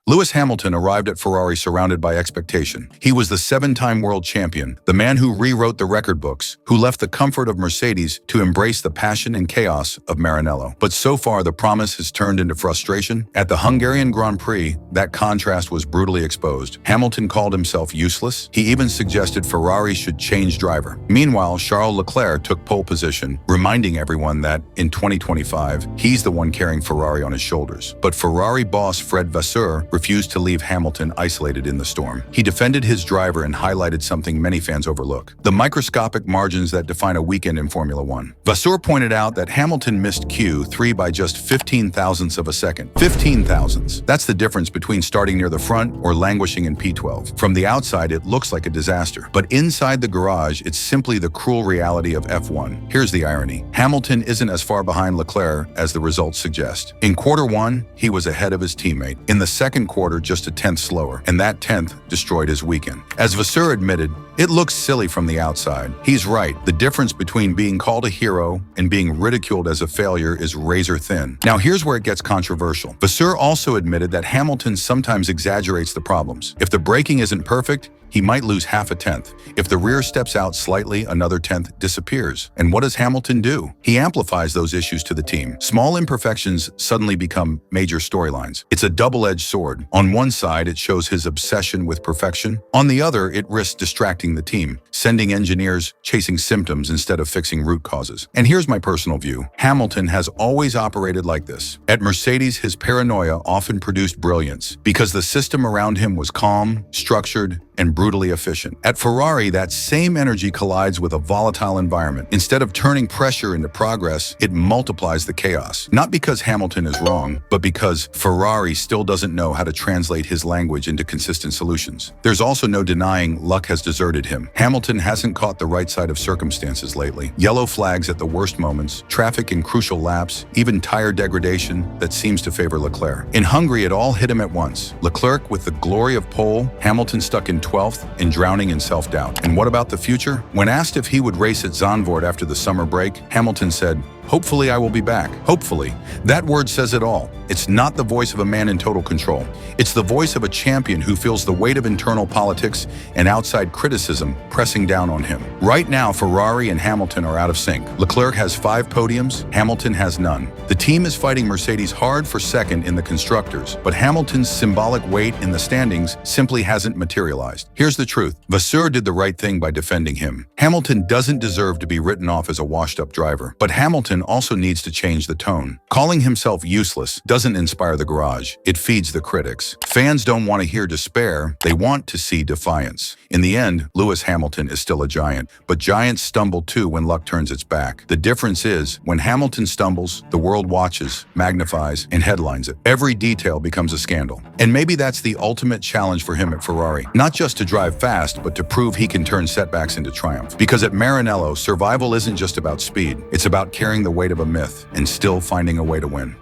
Lewis Hamilton arrived at Ferrari surrounded by expectation. He was the seven-time world champion, the man who rewrote the record books, who left the comfort of Mercedes to embrace the passion and chaos of Maranello. But so far, the promise has turned into frustration. At the Hungarian Grand Prix, that contrast was brutally exposed. Hamilton called himself useless. He even suggested Ferrari should change driver. Meanwhile, Charles Leclerc took pole position, reminding everyone that, in 2025, he's the one carrying Ferrari on his shoulders. But Ferrari boss Fred Vasseur refused to leave Hamilton isolated in the storm. He defended his driver and highlighted something many fans overlook: the microscopic margins that define a weekend in Formula One. Vasseur pointed out that Hamilton missed Q3 by just 15 thousandths of a second. 15 thousandths. That's the difference between starting near the front or languishing in P12. From the outside, it looks like a disaster. But inside the garage, it's simply the cruel reality of F1. Here's the irony. Hamilton isn't as far behind Leclerc as the results suggest. In quarter one, he was ahead of his teammate. In the second quarter, just a tenth slower, and that tenth destroyed his weekend. As Vasseur admitted, it looks silly from the outside. He's right. The difference between being called a hero and being ridiculed as a failure is razor thin. Now here's where it gets controversial. Vasseur also admitted that Hamilton sometimes exaggerates the problems. If the braking isn't perfect, he might lose half a tenth. If the rear steps out slightly, another tenth disappears. And what does Hamilton do? He amplifies those issues to the team. Small imperfections suddenly become major storylines. It's a double-edged sword. On one side, it shows his obsession with perfection. On the other, it risks distracting the team, sending engineers chasing symptoms instead of fixing root causes. And here's my personal view. Hamilton has always operated like this. At Mercedes, his paranoia often produced brilliance because the system around him was calm, structured, and brutally efficient. At Ferrari, that same energy collides with a volatile environment. Instead of turning pressure into progress, it multiplies the chaos. Not because Hamilton is wrong, but because Ferrari still doesn't know how to translate his language into consistent solutions. There's also no denying luck has deserted him. Hamilton hasn't caught the right side of circumstances lately. Yellow flags at the worst moments, traffic in crucial laps, even tire degradation that seems to favor Leclerc. In Hungary, it all hit him at once. Leclerc with the glory of pole, Hamilton stuck in 12th and drowning in self-doubt. And what about the future? When asked if he would race at Zandvoort after the summer break, Hamilton said, "Hopefully I will be back." Hopefully. That word says it all. It's not the voice of a man in total control. It's the voice of a champion who feels the weight of internal politics and outside criticism pressing down on him. Right now, Ferrari and Hamilton are out of sync. Leclerc has 5 podiums, Hamilton has none. The team is fighting Mercedes hard for second in the constructors, but Hamilton's symbolic weight in the standings simply hasn't materialized. Here's the truth. Vasseur did the right thing by defending him. Hamilton doesn't deserve to be written off as a washed-up driver, but Hamilton also needs to change the tone. Calling himself useless doesn't inspire the garage. It feeds the critics. Fans don't want to hear despair. They want to see defiance. In the end, Lewis Hamilton is still a giant, but giants stumble too when luck turns its back. The difference is, when Hamilton stumbles, the world watches, magnifies, and headlines it. Every detail becomes a scandal. And maybe that's the ultimate challenge for him at Ferrari. Not just to drive fast, but to prove he can turn setbacks into triumph. Because at Maranello, survival isn't just about speed. It's about carrying the weight of a myth and still finding a way to win.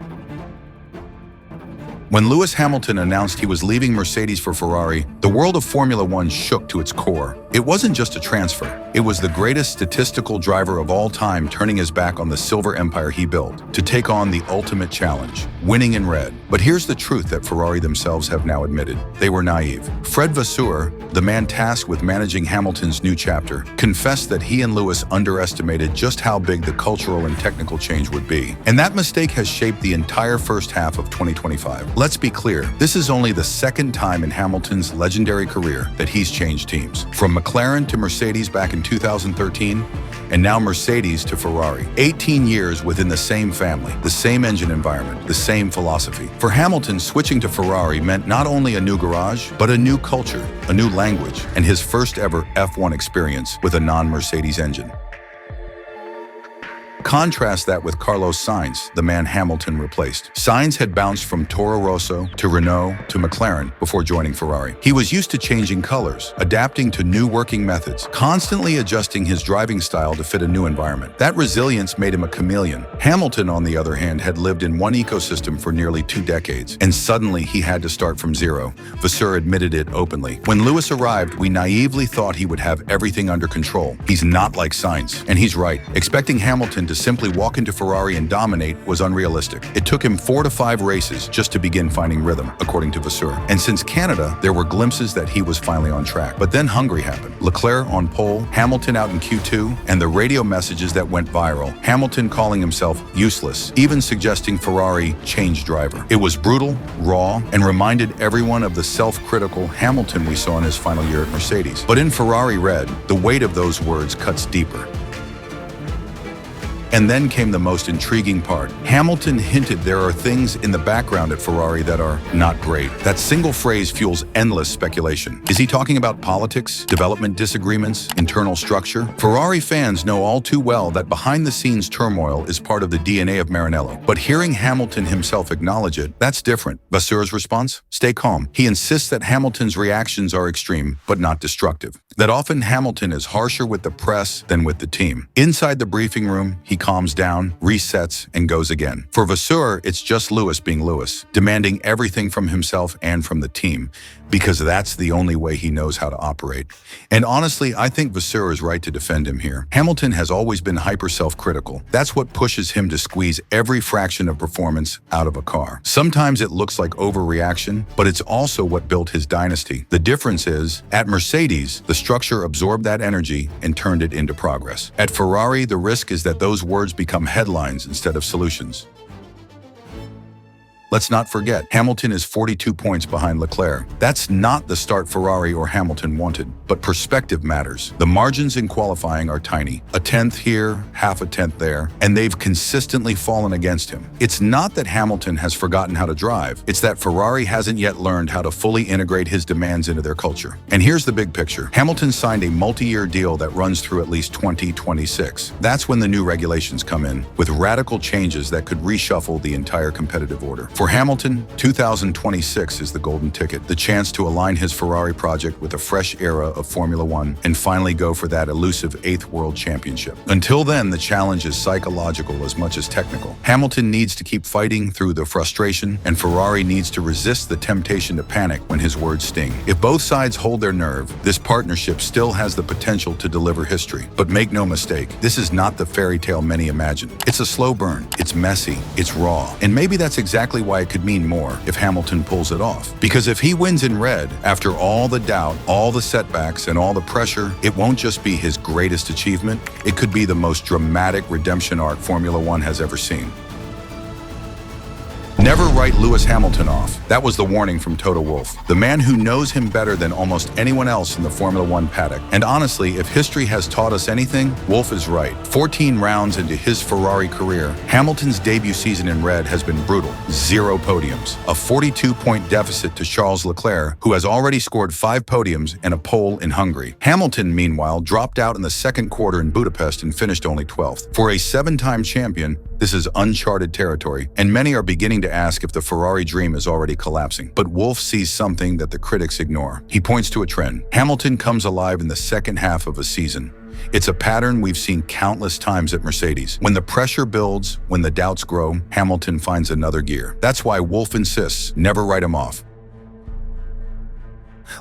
When Lewis Hamilton announced he was leaving Mercedes for Ferrari, the world of Formula One shook to its core. It wasn't just a transfer. It was the greatest statistical driver of all time turning his back on the silver empire he built to take on the ultimate challenge, winning in red. But here's the truth that Ferrari themselves have now admitted. They were naive. Fred Vasseur, the man tasked with managing Hamilton's new chapter, confessed that he and Lewis underestimated just how big the cultural and technical change would be. And that mistake has shaped the entire first half of 2025. Let's be clear, this is only the second time in Hamilton's legendary career that he's changed teams. From McLaren to Mercedes back in 2013, and now Mercedes to Ferrari. 18 years within the same family, the same engine environment, the same philosophy. For Hamilton, switching to Ferrari meant not only a new garage, but a new culture, a new language, and his first ever F1 experience with a non-Mercedes engine. Contrast that with Carlos Sainz, the man Hamilton replaced. Sainz had bounced from Toro Rosso to Renault to McLaren before joining Ferrari. He was used to changing colors, adapting to new working methods, constantly adjusting his driving style to fit a new environment. That resilience made him a chameleon. Hamilton, on the other hand, had lived in one ecosystem for nearly 2 decades, and suddenly he had to start from zero. Vasseur admitted it openly. When Lewis arrived, we naively thought he would have everything under control. He's not like Sainz, and he's right. Expecting Hamilton to to simply walk into Ferrari and dominate was unrealistic. It took him 4 to 5 races just to begin finding rhythm, according to Vasseur. And since Canada, there were glimpses that he was finally on track. But then Hungary happened. Leclerc on pole, Hamilton out in Q2, and the radio messages that went viral. Hamilton calling himself useless, even suggesting Ferrari change driver. It was brutal, raw, and reminded everyone of the self-critical Hamilton we saw in his final year at Mercedes. But in Ferrari Red, the weight of those words cuts deeper. And then came the most intriguing part. Hamilton hinted there are things in the background at Ferrari that are not great. That single phrase fuels endless speculation. Is he talking about politics, development disagreements, internal structure? Ferrari fans know all too well that behind-the-scenes turmoil is part of the DNA of Maranello. But hearing Hamilton himself acknowledge it, that's different. Vasseur's response? Stay calm. He insists that Hamilton's reactions are extreme, but not destructive. That often Hamilton is harsher with the press than with the team. Inside the briefing room, he calms down, resets, and goes again. For Vasseur, it's just Lewis being Lewis, demanding everything from himself and from the team, because that's the only way he knows how to operate. And honestly, I think Vasseur is right to defend him here. Hamilton has always been hyper self-critical. That's what pushes him to squeeze every fraction of performance out of a car. Sometimes it looks like overreaction, but it's also what built his dynasty. The difference is, at Mercedes, the structure absorbed that energy and turned it into progress. At Ferrari, the risk is that those words become headlines instead of solutions. Let's not forget, Hamilton is 42 points behind Leclerc. That's not the start Ferrari or Hamilton wanted, but perspective matters. The margins in qualifying are tiny. A tenth here, half a tenth there, and they've consistently fallen against him. It's not that Hamilton has forgotten how to drive. It's that Ferrari hasn't yet learned how to fully integrate his demands into their culture. And here's the big picture. Hamilton signed a multi-year deal that runs through at least 2026. That's when the new regulations come in, with radical changes that could reshuffle the entire competitive order. For Hamilton, 2026 is the golden ticket, the chance to align his Ferrari project with a fresh era of Formula One and finally go for that elusive 8th World Championship. Until then, the challenge is psychological as much as technical. Hamilton needs to keep fighting through the frustration, and Ferrari needs to resist the temptation to panic when his words sting. If both sides hold their nerve, this partnership still has the potential to deliver history. But make no mistake, this is not the fairy tale many imagine. It's a slow burn, it's messy, it's raw, and maybe that's exactly why it could mean more if Hamilton pulls it off. Because if he wins in red, after all the doubt, all the setbacks, and all the pressure, it won't just be his greatest achievement, it could be the most dramatic redemption arc Formula One has ever seen. Never write Lewis Hamilton off. That was the warning from Toto Wolff, the man who knows him better than almost anyone else in the Formula One paddock. And honestly, if history has taught us anything, Wolff is right. 14 rounds into his Ferrari career, Hamilton's debut season in red has been brutal. 0 podiums. A 42-point deficit to Charles Leclerc, who has already scored 5 podiums and a pole in Hungary. Hamilton, meanwhile, dropped out in the second quarter in Budapest and finished only 12th. For a 7-time champion, this is uncharted territory, and many are beginning to ask if the Ferrari dream is already collapsing. But Wolff sees something that the critics ignore. He points to a trend. Hamilton comes alive in the second half of a season. It's a pattern we've seen countless times at Mercedes. When the pressure builds, when the doubts grow, Hamilton finds another gear. That's why Wolff insists, never write him off.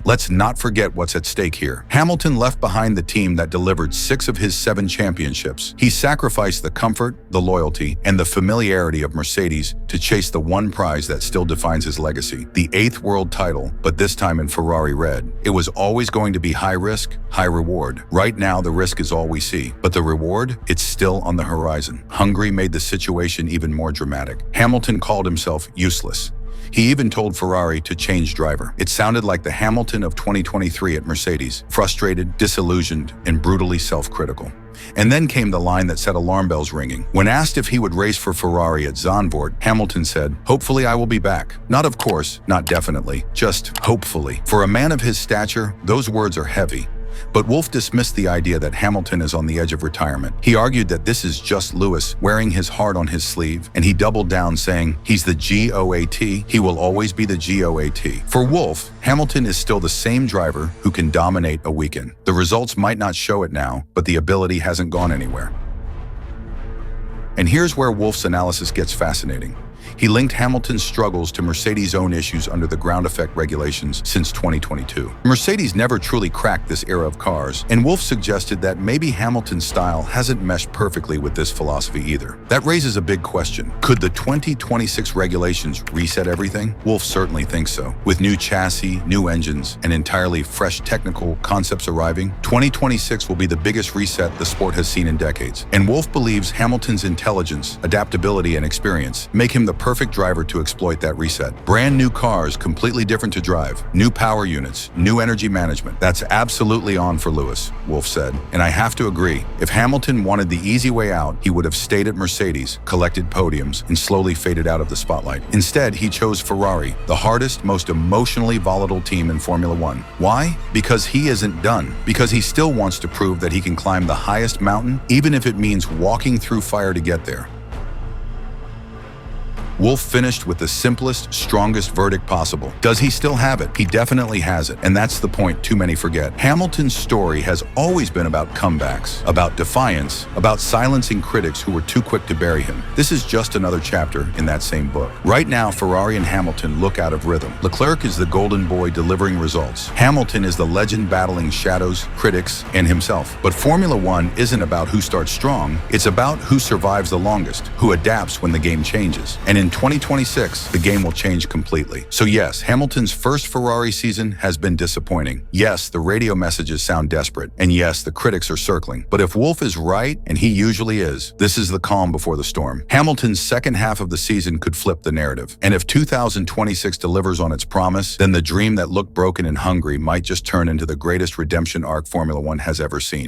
Let's not forget what's at stake here. Hamilton left behind the team that delivered 6 of his 7 championships. He sacrificed the comfort, the loyalty, and the familiarity of Mercedes to chase the one prize that still defines his legacy, the 8th world title, but this time in Ferrari red. It was always going to be high risk, high reward. Right now, the risk is all we see, but the reward, it's still on the horizon. Hungary made the situation even more dramatic. Hamilton called himself useless. He even told Ferrari to change driver. It sounded like the Hamilton of 2023 at Mercedes, frustrated, disillusioned, and brutally self-critical. And then came the line that set alarm bells ringing. When asked if he would race for Ferrari at Zandvoort, Hamilton said, "Hopefully I will be back." Not of course, not definitely, just hopefully. For a man of his stature, those words are heavy. But Wolff dismissed the idea that Hamilton is on the edge of retirement. He argued that this is just Lewis wearing his heart on his sleeve, and he doubled down saying, he's the GOAT, he will always be the GOAT. For Wolff, Hamilton is still the same driver who can dominate a weekend. The results might not show it now, but the ability hasn't gone anywhere. And here's where Wolff's analysis gets fascinating. He linked Hamilton's struggles to Mercedes' own issues under the ground effect regulations since 2022. Mercedes never truly cracked this era of cars, and Wolff suggested that maybe Hamilton's style hasn't meshed perfectly with this philosophy either. That raises a big question. Could the 2026 regulations reset everything? Wolff certainly thinks so. With new chassis, new engines, and entirely fresh technical concepts arriving, 2026 will be the biggest reset the sport has seen in decades. And Wolff believes Hamilton's intelligence, adaptability, and experience make him the perfect driver to exploit that reset. Brand new cars, completely different to drive, new power units, new energy management. That's absolutely on for Lewis, Wolff said. And I have to agree, if Hamilton wanted the easy way out, he would have stayed at Mercedes, collected podiums, and slowly faded out of the spotlight. Instead, he chose Ferrari, the hardest, most emotionally volatile team in Formula One. Why? Because he isn't done. Because he still wants to prove that he can climb the highest mountain, even if it means walking through fire to get there. Wolff finished with the simplest, strongest verdict possible. Does he still have it? He definitely has it, and that's the point too many forget. Hamilton's story has always been about comebacks, about defiance, about silencing critics who were too quick to bury him. This is just another chapter in that same book. Right now, Ferrari and Hamilton look out of rhythm. Leclerc is the golden boy delivering results. Hamilton is the legend battling shadows, critics, and himself. But Formula One isn't about who starts strong, it's about who survives the longest, who adapts when the game changes. And in 2026, the game will change completely. So yes, Hamilton's first Ferrari season has been disappointing. Yes, the radio messages sound desperate. And yes, the critics are circling. But if Wolff is right, and he usually is, this is the calm before the storm. Hamilton's second half of the season could flip the narrative. And if 2026 delivers on its promise, then the dream that looked broken and hungry might just turn into the greatest redemption arc Formula One has ever seen.